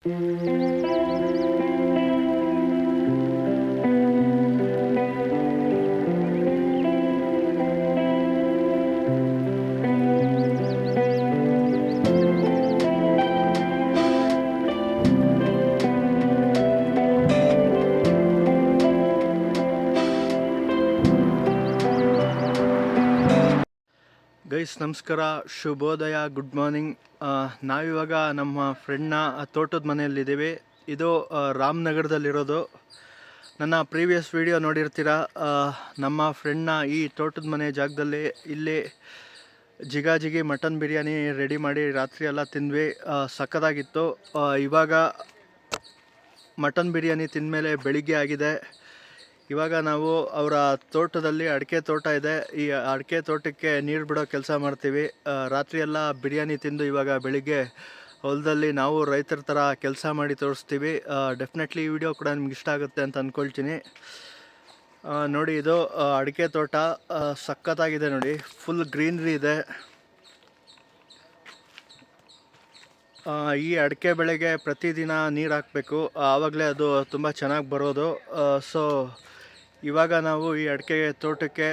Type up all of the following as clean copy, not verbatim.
Guys ನಮಸ್ಕಾರ, ಶುಭೋದಯ, good morning. ನಾವಿವಾಗ ನಮ್ಮ ಫ್ರೆಂಡ್ನ ತೋಟದ ಮನೆಯಲ್ಲಿದ್ದೀವಿ. ಇದು ರಾಮನಗರದಲ್ಲಿರೋದು. ನನ್ನ ಪ್ರೀವಿಯಸ್ ವಿಡಿಯೋ ನೋಡಿರ್ತೀರ. ನಮ್ಮ ಫ್ರೆಂಡ್ನ ಈ ತೋಟದ ಮನೆ ಜಾಗದಲ್ಲಿ ಇಲ್ಲಿ ಜಿಗಿ ಮಟನ್ ಬಿರಿಯಾನಿ ರೆಡಿ ಮಾಡಿ ರಾತ್ರಿ ಎಲ್ಲ ತಿಂದ್ವಿ. ಸಖತ್ತಾಗಿತ್ತು. ಇವಾಗ ಮಟನ್ ಬಿರಿಯಾನಿ ತಿಂದಮೇಲೆ ಬೆಳಿಗ್ಗೆ ಆಗಿದೆ. ಇವಾಗ ನಾವು ಅವರ ತೋಟದಲ್ಲಿ ಅಡಿಕೆ ತೋಟ ಇದೆ. ಈ ಅಡಿಕೆ ತೋಟಕ್ಕೆ ನೀರು ಬಿಡೋ ಕೆಲಸ ಮಾಡ್ತೀವಿ. ರಾತ್ರಿ ಎಲ್ಲ ಬಿರಿಯಾನಿ ತಿಂದು ಇವಾಗ ಬೆಳಿಗ್ಗೆ ಹೊಲದಲ್ಲಿ ನಾವು ರೈತರ ಥರ ಕೆಲಸ ಮಾಡಿ ತೋರಿಸ್ತೀವಿ. ಡೆಫಿನೆಟ್ಲಿ ಈ ವಿಡಿಯೋ ಕೂಡ ನಿಮ್ಗೆ ಇಷ್ಟ ಆಗುತ್ತೆ ಅಂತ ಅಂದ್ಕೊಳ್ತೀನಿ. ನೋಡಿ, ಇದು ಅಡಿಕೆ ತೋಟ ಸಖತ್ತಾಗಿದೆ. ನೋಡಿ, ಫುಲ್ ಗ್ರೀನ್ರಿ ಇದೆ. ಈ ಅಡಿಕೆ ಬೆಳೆಗೆ ಪ್ರತಿದಿನ ನೀರು ಹಾಕಬೇಕು, ಆವಾಗಲೇ ಅದು ತುಂಬ ಚೆನ್ನಾಗಿ ಬರೋದು. ಸೊ ಇವಾಗ ನಾವು ಈ ಅಡಿಕೆ ತೋಟಕ್ಕೆ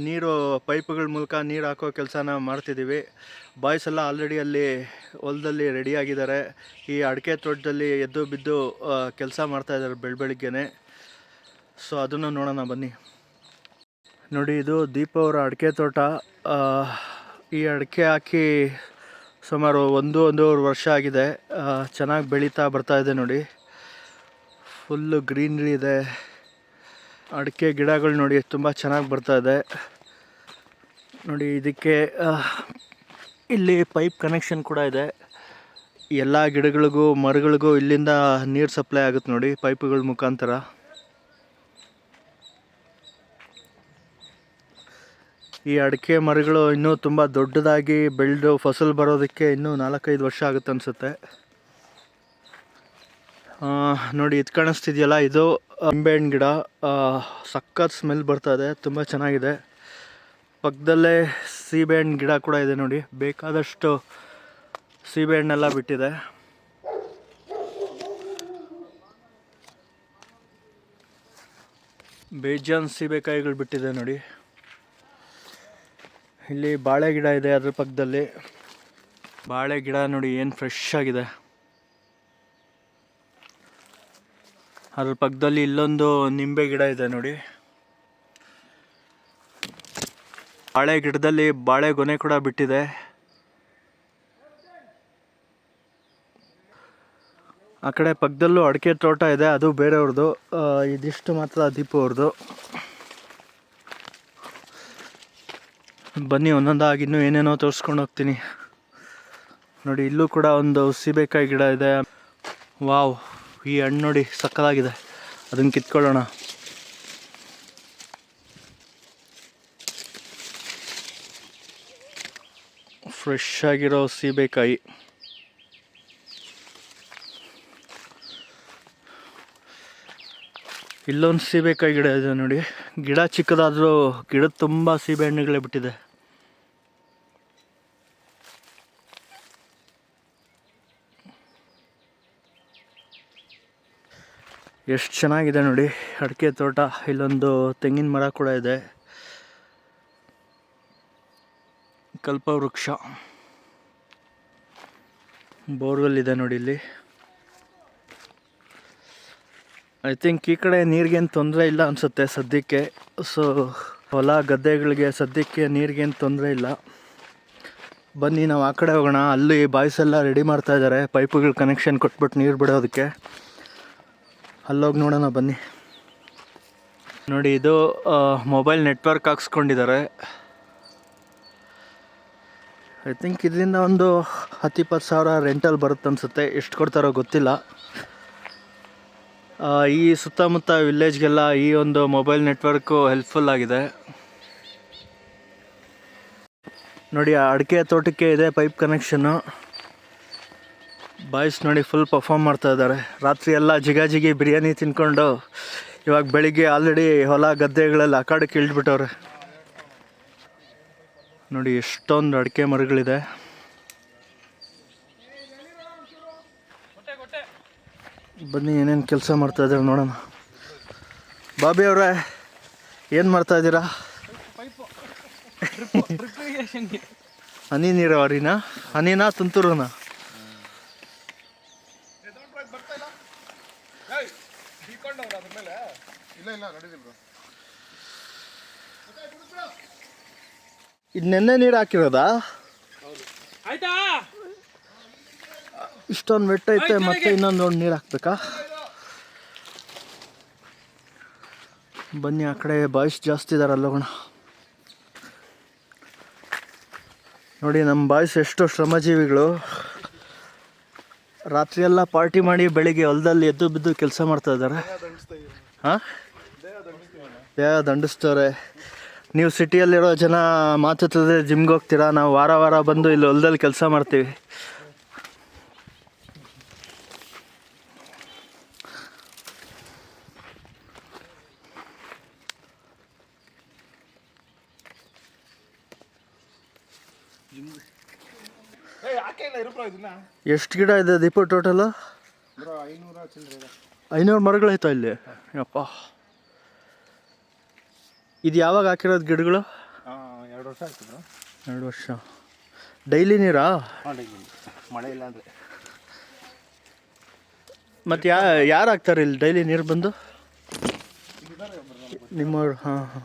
ನೀರು ಪೈಪ್ಗಳ ಮೂಲಕ ನೀರು ಹಾಕೋ ಕೆಲಸನ ಮಾಡ್ತಿದ್ದೀವಿ. ಬಾಯ್ಸ್ ಎಲ್ಲ ಆಲ್ರೆಡಿ ಅಲ್ಲಿ ಹೊಲದಲ್ಲಿ ರೆಡಿಯಾಗಿದ್ದಾರೆ. ಈ ಅಡಿಕೆ ತೋಟದಲ್ಲಿ ಎದ್ದು ಬಿದ್ದು ಕೆಲಸ ಮಾಡ್ತಾಯಿದ್ದಾರೆ ಬೆಳಗ್ಗೆನೆ. ಸೊ ಅದನ್ನು ನೋಡೋಣ ಬನ್ನಿ. ನೋಡಿ, ಇದು ದೀಪ ಅವರ ಅಡಿಕೆ ತೋಟ. ಈ ಅಡಿಕೆ ಹಾಕಿ ಸುಮಾರು ಒಂದೂವರೆ ವರ್ಷ ಆಗಿದೆ. ಚೆನ್ನಾಗಿ ಬೆಳೀತಾ ಬರ್ತಾಯಿದೆ. ನೋಡಿ, ಫುಲ್ಲು ಗ್ರೀನ್ರಿ ಇದೆ. ಅಡಿಕೆ ಗಿಡಗಳು ನೋಡಿ ತುಂಬ ಚೆನ್ನಾಗಿ ಬರ್ತಾಯಿದೆ. ನೋಡಿ, ಇದಕ್ಕೆ ಇಲ್ಲಿ ಪೈಪ್ ಕನೆಕ್ಷನ್ ಕೂಡ ಇದೆ. ಎಲ್ಲ ಗಿಡಗಳಿಗೂ ಮರಗಳಿಗೂ ಇಲ್ಲಿಂದ ನೀರು ಸಪ್ಲೈ ಆಗುತ್ತೆ ನೋಡಿ, ಪೈಪ್ಗಳ ಮುಖಾಂತರ. ಈ ಅಡಿಕೆ ಮರಗಳು ಇನ್ನೂ ತುಂಬ ದೊಡ್ಡದಾಗಿ ಬೆಳೆದು ಫಸಲು ಬರೋದಕ್ಕೆ ಇನ್ನೂ 4-5 ವರ್ಷ ಆಗುತ್ತೆ ಅನಿಸುತ್ತೆ. ನೋಡಿ, ಇದು ಕಾಣಿಸ್ತಿದೆಯಲ್ಲ, ಇದು ನಿಂಬೆಹಣ್ಣು ಗಿಡ. ಸಖತ್ ಸ್ಮೆಲ್ ಬರ್ತಾಯಿದೆ, ತುಂಬ ಚೆನ್ನಾಗಿದೆ. ಪಕ್ಕದಲ್ಲೇ ಸೀಬೆಹಣ್ಣು ಗಿಡ ಕೂಡ ಇದೆ. ನೋಡಿ, ಬೇಕಾದಷ್ಟು ಸೀಬೆಹಣ್ಣೆಲ್ಲ ಬಿಟ್ಟಿದೆ. ಬೇಜಾನ್ ಸೀಬೆಕಾಯಿಗಳು ಬಿಟ್ಟಿದೆ. ನೋಡಿ, ಇಲ್ಲಿ ಬಾಳೆ ಗಿಡ ಇದೆ. ಅದ್ರ ಪಕ್ಕದಲ್ಲಿ ಬಾಳೆ ಗಿಡ ನೋಡಿ ಏನು ಫ್ರೆಶ್ ಆಗಿದೆ. ಅದ್ರ ಪಕ್ಕದಲ್ಲಿ ಇಲ್ಲೊಂದು ನಿಂಬೆ ಗಿಡ ಇದೆ. ನೋಡಿ, ಬಾಳೆ ಗಿಡದಲ್ಲಿ ಬಾಳೆ ಗೊನೆ ಕೂಡ ಬಿಟ್ಟಿದೆ. ಆ ಕಡೆ ಪಕ್ಕದಲ್ಲೂ ಅಡಿಕೆ ತೋಟ ಇದೆ, ಅದು ಬೇರೆಯವ್ರದ್ದು. ಇದಿಷ್ಟು ಮಾತ್ರ ದೀಪು ಅವ್ರದ್ದು. ಬನ್ನಿ, ಒಂದೊಂದಾಗಿ ಇನ್ನೂ ಏನೇನೋ ತೋರಿಸ್ಕೊಂಡು ಹೋಗ್ತೀನಿ. ನೋಡಿ, ಇಲ್ಲೂ ಕೂಡ ಒಂದು ಸೀಬೆಕಾಯಿ ಗಿಡ ಇದೆ. ವಾವ್, ಈ ಹಣ್ಣು ನೋಡಿ ಸಕ್ಕತ್ತಾಗಿದೆ. ಅದನ್ನು ಕಿತ್ಕೊಳ್ಳೋಣ. ಫ್ರೆಶ್ ಆಗಿರೋ ಸೀಬೆಕಾಯಿ. ಇಲ್ಲೊಂದು ಸೀಬೆಕಾಯಿ ಗಿಡ ಇದೆ. ನೋಡಿ, ಗಿಡ ಚಿಕ್ಕದಾದರೂ ಗಿಡದ ತುಂಬ ಸೀಬೆ ಹಣ್ಣುಗಳೇ ಬಿಟ್ಟಿದೆ. ಎಷ್ಟು ಚೆನ್ನಾಗಿದೆ ನೋಡಿ ಅಡಿಕೆ ತೋಟ. ಇಲ್ಲೊಂದು ತೆಂಗಿನ ಮರ ಕೂಡ ಇದೆ. ಕಲ್ಪವೃಕ್ಷ, ಬೋರ್ವೆಲ್ ಇದೆ ನೋಡಿ ಇಲ್ಲಿ. ಐ ಥಿಂಕ್ ಈ ಕಡೆ ನೀರಿಗೇನು ತೊಂದರೆ ಇಲ್ಲ ಅನಿಸುತ್ತೆ ಸದ್ಯಕ್ಕೆ. ಸೊ ಹೊಲ ಗದ್ದೆಗಳಿಗೆ ಸದ್ಯಕ್ಕೆ ನೀರಿಗೇನು ತೊಂದರೆ ಇಲ್ಲ. ಬನ್ನಿ, ನಾವು ಆ ಕಡೆ ಹೋಗೋಣ. ಅಲ್ಲಿ ಬಾಯ್ಸ್ ಎಲ್ಲ ರೆಡಿ ಮಾಡ್ತಾ ಇದ್ದಾರೆ ಪೈಪುಗಳು ಕನೆಕ್ಷನ್ ಕೊಟ್ಬಿಟ್ಟು ನೀರು ಬಿಡೋದಕ್ಕೆ. ಅಲ್ಲೋಗಿ ನೋಡೋಣ ಬನ್ನಿ. ನೋಡಿ, ಇದು ಮೊಬೈಲ್ ನೆಟ್ವರ್ಕ್ ಹಾಕ್ಸ್ಕೊಂಡಿದ್ದಾರೆ. ಐ ಥಿಂಕ್ ಇದರಿಂದ ಒಂದು 10-20 ಸಾವಿರ ರೆಂಟಲ್ ಬರುತ್ತೆ ಅನಿಸುತ್ತೆ. ಎಷ್ಟು ಕೊಡ್ತಾರೋ ಗೊತ್ತಿಲ್ಲ. ಈ ಸುತ್ತಮುತ್ತ ವಿಲೇಜ್ಗೆಲ್ಲ ಈ ಒಂದು ಮೊಬೈಲ್ ನೆಟ್ವರ್ಕು ಹೆಲ್ಪ್ಫುಲ್ ಆಗಿದೆ. ನೋಡಿ, ಆ ಅಡಿಕೆ ತೋಟಕ್ಕೆ ಇದೆ ಪೈಪ್ ಕನೆಕ್ಷನ್ನು. ಬಾಯ್ಸ್ ನೋಡಿ ಫುಲ್ ಪರ್ಫಾರ್ಮ್ ಮಾಡ್ತಾ ಇದ್ದಾರೆ. ರಾತ್ರಿ ಎಲ್ಲ ಜಿಗಿ ಬಿರಿಯಾನಿ ತಿನ್ಕೊಂಡು ಇವಾಗ ಬೆಳಿಗ್ಗೆ ಆಲ್ರೆಡಿ ಹೊಲ ಗದ್ದೆಗಳೆಲ್ಲ ಆ ಕಡೆಗೆ ಇಳಿದ್ಬಿಟ್ಟವ್ರೆ. ನೋಡಿ, ಎಷ್ಟೊಂದು ಅಡಿಕೆ ಮರಗಳಿದೆ. ಬನ್ನಿ ಏನೇನು ಕೆಲಸ ಮಾಡ್ತಾಯಿದ್ದಾರೆ ನೋಡೋಣ. ಬಾಬಿ ಅವರೇ, ಏನು ಮಾಡ್ತಾಯಿದ್ದೀರಾ? ಹನಿ ನೀರಾವರಿನಾ? ಹನಿನಾ ತುಂತುರುನಾ? ಇದು ನೆನ್ನೆ ನೀರು ಹಾಕಿರೋದಾ? ಇಷ್ಟೊಂದು ವೆಟ್ ಐತೆ, ಮತ್ತೆ ಇನ್ನೊಂದು ನೀರು ಹಾಕ್ಬೇಕಾ? ಬನ್ನಿ, ಆ ಕಡೆ ಬಾಯ್ಸ್ ಜಾಸ್ತಿ ಇದಾರಲ್ಲ ಹೋಗೋಣ. ನೋಡಿ ನಮ್ಮ ಬಾಯ್ಸ್ ಎಷ್ಟು ಶ್ರಮಜೀವಿಗಳು. ರಾತ್ರಿ ಎಲ್ಲ ಪಾರ್ಟಿ ಮಾಡಿ ಬೆಳಿಗ್ಗೆ ಹೊಲದಲ್ಲಿ ಎದ್ದು ಬಿದ್ದು ಕೆಲಸ ಮಾಡ್ತಾ ಇದ್ದಾರೆ. ಹಾಂ, ದೇಹ ದಂಡಿಸ್ತಾರೆ. ನೀವು ಸಿಟಿಯಲ್ಲಿರೋ ಜನ ಮಾತಾಡ್ತಿದ್ರೆ ಜಿಮ್ಗೆ ಹೋಗ್ತೀರಾ, ನಾವು ವಾರ ವಾರ ಬಂದು ಇಲ್ಲಿ ಹೊಲದಲ್ಲಿ ಕೆಲಸ ಮಾಡ್ತೀವಿ. ಎಷ್ಟು ಗಿಡ ಇದೆ ದೀಪು ಟೋಟಲು? 500 ಮರಗಳಾಯ್ತಾ ಇಲ್ಲಿ? ಅಪ್ಪ, ಇದು ಯಾವಾಗ ಹಾಕಿರೋದು ಗಿಡಗಳು? 2 ವರ್ಷ ಆಗ್ತಿದ್ರು. 2 ವರ್ಷ. ಡೈಲಿ ನೀರಾ? ಮಳೆ ಇಲ್ಲ ಅಂದರೆ. ಮತ್ತು ಯಾರು ಹಾಕ್ತಾರೆ ಇಲ್ಲಿ ಡೈಲಿ ನೀರು ಬಂದು? ನಿಮ್ಮವ್ರು? ಹಾಂ ಹಾಂ.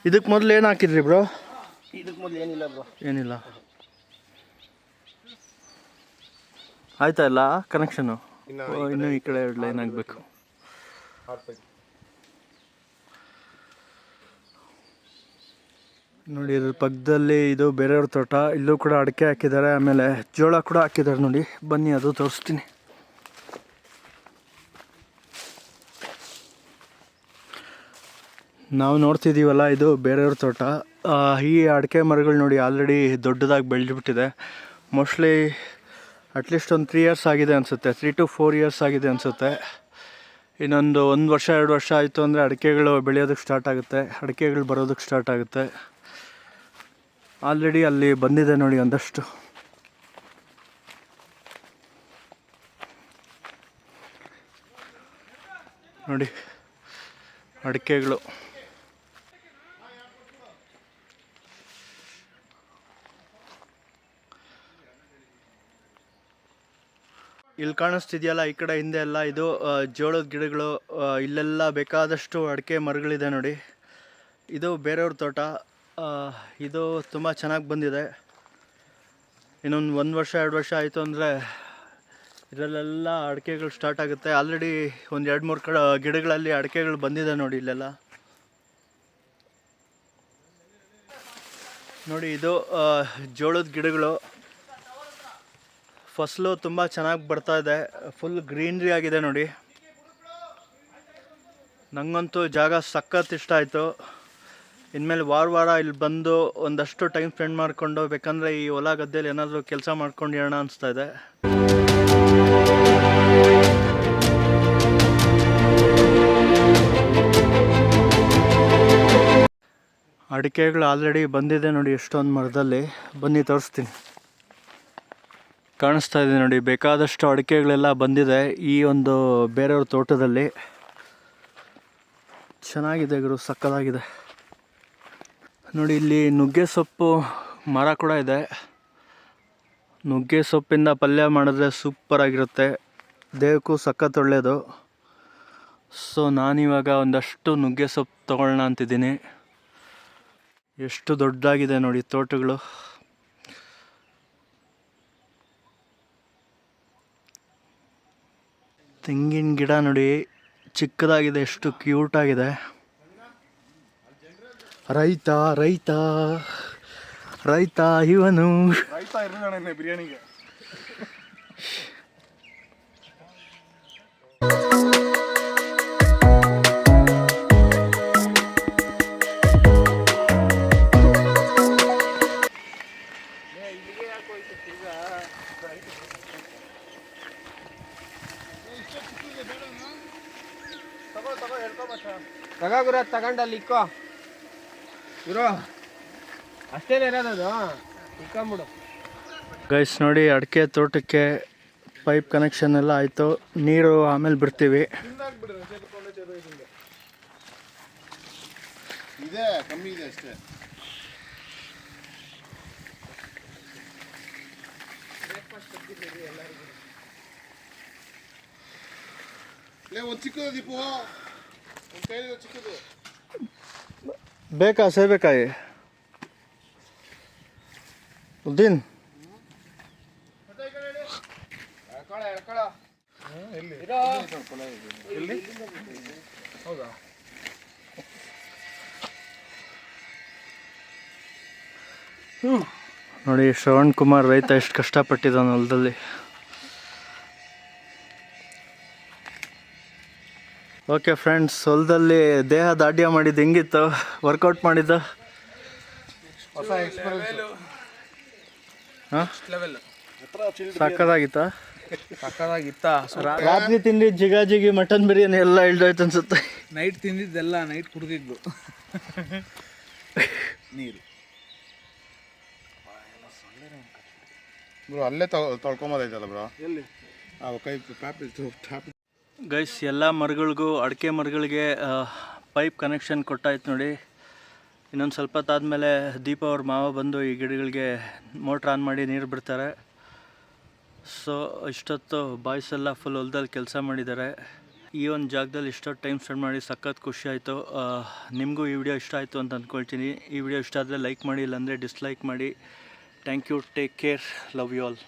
ಇದಕ್ಕೆ ಮೊದಲು ಏನು ಹಾಕಿದ್ರಿ ಬ್ರೋ? ಇದಕ್ಕೆ ಮೊದಲು ಏನಿಲ್ಲ ಬ್ರೋ. ಏನಿಲ್ಲ. ಆಯ್ತಾ ಇಲ್ಲ ಕನೆಕ್ಷನು? ಇನ್ನೂ ಈ ಕಡೆ 2 ಲೈನ್ ಆಗಬೇಕು. ನೋಡಿ, ಇದ್ರ ಪಕ್ಕದಲ್ಲಿ ಇದು ಬೇರೆಯವ್ರ ತೋಟ. ಇಲ್ಲೂ ಕೂಡ ಅಡಿಕೆ ಹಾಕಿದ್ದಾರೆ, ಆಮೇಲೆ ಜೋಳ ಕೂಡ ಹಾಕಿದ್ದಾರೆ. ನೋಡಿ ಬನ್ನಿ, ಅದು ತೋರಿಸ್ತೀನಿ. ನಾವು ನೋಡ್ತಿದ್ದೀವಲ್ಲ, ಇದು ಬೇರೆಯವ್ರ ತೋಟ. ಈ ಅಡಿಕೆ ಮರಗಳು ನೋಡಿ ಆಲ್ರೆಡಿ ದೊಡ್ಡದಾಗಿ ಬೆಳೆದ್ಬಿಟ್ಟಿದೆ. ಮೋಸ್ಟ್ಲಿ ಅಟ್ಲೀಸ್ಟ್ ಒಂದು 3 ಇಯರ್ಸ್ ಆಗಿದೆ ಅನಿಸುತ್ತೆ, 3 to 4 ಇಯರ್ಸ್ ಆಗಿದೆ ಅನಿಸುತ್ತೆ. ಇನ್ನೊಂದು 1 ವರ್ಷ 2 ವರ್ಷ ಆಯಿತು ಅಂದರೆ ಅಡಿಕೆಗಳು ಬೆಳೆಯೋದಕ್ಕೆ ಸ್ಟಾರ್ಟ್ ಆಗುತ್ತೆ, ಅಡಿಕೆಗಳು ಬರೋದಕ್ಕೆ ಸ್ಟಾರ್ಟ್ ಆಗುತ್ತೆ. ಆಲ್ರೆಡಿ ಅಲ್ಲಿ ಬಂದಿದೆ ನೋಡಿ ಒಂದಷ್ಟು. ನೋಡಿ ಅಡಿಕೆಗಳು. ಇಲ್ಲಿ ಕಾಣಿಸ್ತಿದೆಯಲ್ಲ, ಈ ಕಡೆ ಹಿಂದೆ ಎಲ್ಲ ಇದು ಜೋಳದ ಗಿಡಗಳು. ಇಲ್ಲೆಲ್ಲ ಬೇಕಾದಷ್ಟು ಅಡಿಕೆ ಮರಗಳಿದೆ ನೋಡಿ. ಇದು ಬೇರೆಯವ್ರ ತೋಟ. ಇದು ತುಂಬ ಚೆನ್ನಾಗಿ ಬಂದಿದೆ. ಇನ್ನೊಂದು 1 ವರ್ಷ 2 ವರ್ಷ ಆಯಿತು ಅಂದರೆ ಇದರಲ್ಲೆಲ್ಲ ಅಡಿಕೆಗಳು ಸ್ಟಾರ್ಟ್ ಆಗುತ್ತೆ. ಆಲ್ರೆಡಿ ಒಂದು 2-3 ಗಿಡಗಳಲ್ಲಿ ಅಡಿಕೆಗಳು ಬಂದಿದೆ ನೋಡಿ ಇಲ್ಲೆಲ್ಲ. ನೋಡಿ, ಇದು ಜೋಳದ ಗಿಡಗಳು. ಫಸಲು ತುಂಬ ಚೆನ್ನಾಗಿ ಬರ್ತಾ ಇದೆ, ಫುಲ್ ಗ್ರೀನ್ರಿ ಆಗಿದೆ ನೋಡಿ. ನನಗಂತೂ ಜಾಗ ಸಖತ್ ಇಷ್ಟ ಆಯಿತು. ಇನ್ಮೇಲೆ ವಾರ ವಾರ ಇಲ್ಲಿ ಬಂದು ಒಂದಷ್ಟು ಟೈಮ್ ಸ್ಪೆಂಡ್ ಮಾಡಿಕೊಂಡು, ಬೇಕಂದರೆ ಈ ಹೊಲ ಗದ್ದೆಯಲ್ಲಿ ಏನಾದರೂ ಕೆಲಸ ಮಾಡ್ಕೊಂಡು ಇರೋಣ ಅನಿಸ್ತಾ ಇದೆ. ಅಡಿಕೆಗಳು ಆಲ್ರೆಡಿ ಬಂದಿದೆ ನೋಡಿ ಎಷ್ಟೊಂದು ಮರದಲ್ಲಿ. ಬನ್ನಿ ತೋರಿಸ್ತೀನಿ. ಕಾಣಿಸ್ತಾ ಇದೆ ನೋಡಿ, ಬೇಕಾದಷ್ಟು ಅಡಿಕೆಗಳೆಲ್ಲ ಬಂದಿದೆ ಈ ಒಂದು ಬೇರೆಯವ್ರ ತೋಟದಲ್ಲಿ. ಚೆನ್ನಾಗಿದೆ ಗುರು, ಸಕ್ಕತ್ತಾಗಿದೆ. ನೋಡಿ, ಇಲ್ಲಿ ನುಗ್ಗೆ ಸೊಪ್ಪು ಮರ ಕೂಡ ಇದೆ. ನುಗ್ಗೆ ಸೊಪ್ಪಿಂದ ಪಲ್ಯ ಮಾಡಿದ್ರೆ ಸೂಪರಾಗಿರುತ್ತೆ, ದೇಹಕ್ಕೂ ಸಖತ್ ಒಳ್ಳೆಯದು. ಸೊ ನಾನಿವಾಗ ಒಂದಷ್ಟು ನುಗ್ಗೆ ಸೊಪ್ಪು ತೊಗೊಳ್ಳೋಣ ಅಂತಿದ್ದೀನಿ. ಎಷ್ಟು ದೊಡ್ಡದಾಗಿದೆ ನೋಡಿ ತೋಟಗಳು. ತೆಂಗಿನ ಗಿಡ ನೋಡಿ ಚಿಕ್ಕದಾಗಿದೆ, ಎಷ್ಟು ಕ್ಯೂಟ್ ಆಗಿದೆ. ರೈತ ರೈತ ರೈತ ಇವನು. ರೈತ ಇರೋಣ ಬಿರಿಯಾನಿಗೆ. ತಗೋ ಗುರು, ತಗೊಂಡಲ್ಲಿ ಇಕ್ಕೋ ಗುರು, ಅಷ್ಟೇನೇ ಇರೋದದು, ಇಕ್ಕೊಂಬಿಡು. ಗೈಸ್ ನೋಡಿ, ಅಡಿಕೆ ತೋಟಕ್ಕೆ ಪೈಪ್ ಕನೆಕ್ಷನ್ ಎಲ್ಲ ಆಯಿತು. ನೀರು ಆಮೇಲೆ ಬಿಡ್ತೀವಿ. ಇದೆ ಕಮ್ಮಿ ಇದೆ ಅಷ್ಟೇ. ಒಂದು ಚಿಕ್ಕದು ದೀಪು, ಒಂದು ಕೈಲಿ ಚಿಕ್ಕದು ಬೇಕಾ ಸೇಬೇಕಾಯಿ ಉದ್ದೀನ್? ಎಲ್ಲಿ ಹೌದಾ? ನೋಡಿ ಶ್ರವಣ್ ಕುಮಾರ್ ರೈತ ಎಷ್ಟು ಕಷ್ಟಪಟ್ಟಿದ್ದಾನೆ ಹೊಲದಲ್ಲಿ. ಓಕೆ ಫ್ರೆಂಡ್ಸ್, ಹೊಲದಲ್ಲಿ ದೇಹ ದಾಢ್ಯ ಮಾಡಿದ್ದು ಹೆಂಗಿತ್ತು? ವರ್ಕೌಟ್ ಮಾಡಿದ್ದು ಹೊಸ ಎಕ್ಸ್ಪೀರಿಯನ್ಸ್. ಹಾಂ, ಸಾಕಾಗಿತ್ತಾ? ಸಕ್ಕದಾಗಿತ್ತ. ರಾತ್ರಿ ತಿಂಡಿ ಜಿಗಾಜಿಗಿ ಮಟನ್ ಬಿರಿಯಾನಿ ಎಲ್ಲ ಇಳ್ದೋಯ್ತು ಅನ್ಸುತ್ತೆ. ನೈಟ್ ತಿಂದಿದ್ದೆಲ್ಲ ನೈಟ್ ಕುಡ್ದಿದ್ದು ನೀರು ಬ್ರೋ, ಅಲ್ಲೇ ತೊಳ್ಕೊಂಬೋದೈತಲ್ಲ ಬ್ರೋ. ಎಲ್ಲಿ ಕೈ ಟ್ಯಾಪ್. ಗೈಸ್, ಎಲ್ಲ ಮರಗಳಿಗೂ, ಅಡಿಕೆ ಮರಗಳಿಗೆ ಪೈಪ್ ಕನೆಕ್ಷನ್ ಕೊಟ್ಟಾಯ್ತು ನೋಡಿ. ಇನ್ನೊಂದು ಸ್ವಲ್ಪ ಹೊತ್ತಾದಮೇಲೆ ದೀಪ ಅವ್ರ ಮಾವ ಬಂದು ಈ ಗಿಡಗಳಿಗೆ ಮೋಟ್ರ್ ಆನ್ ಮಾಡಿ ನೀರು ಬಿಡ್ತಾರೆ. ಸೊ ಇಷ್ಟೊತ್ತು ಬಾಯ್ಸ್ ಎಲ್ಲ ಫುಲ್ ಹೊಲದಲ್ಲಿ ಕೆಲಸ ಮಾಡಿದ್ದಾರೆ. ಈ ಒಂದು ಜಾಗದಲ್ಲಿ ಇಷ್ಟೊತ್ತು ಟೈಮ್ ಸ್ಪೆಂಡ್ ಮಾಡಿ ಸಖತ್ ಖುಷಿ ಆಯಿತು. ನಿಮಗೂ ಈ ವಿಡಿಯೋ ಇಷ್ಟ ಆಯಿತು ಅಂತ ಅಂದ್ಕೊಳ್ತೀನಿ. ಈ ವಿಡಿಯೋ ಇಷ್ಟ ಆದರೆ ಲೈಕ್ ಮಾಡಿ, ಇಲ್ಲಾಂದರೆ ಡಿಸ್ಲೈಕ್ ಮಾಡಿ. Thank you, take care, love you all.